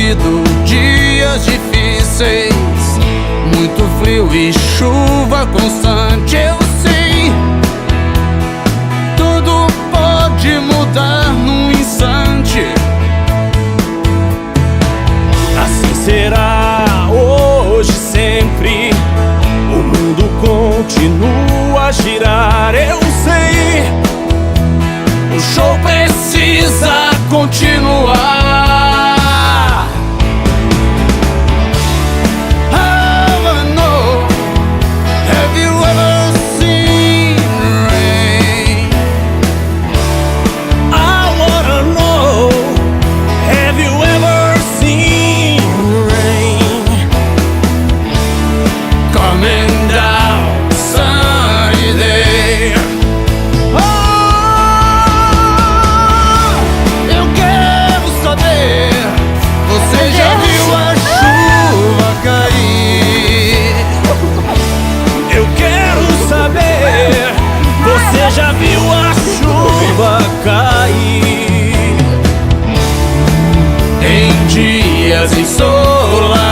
sido dias difíceis, muito frio e chuva constante. Eu sei, tudo pode mudar num instante. Assim será hoje, sempre. O mundo continua a girar. Eu sei, o show precisa continuar. já viu a chuva cair em dias ensolarados?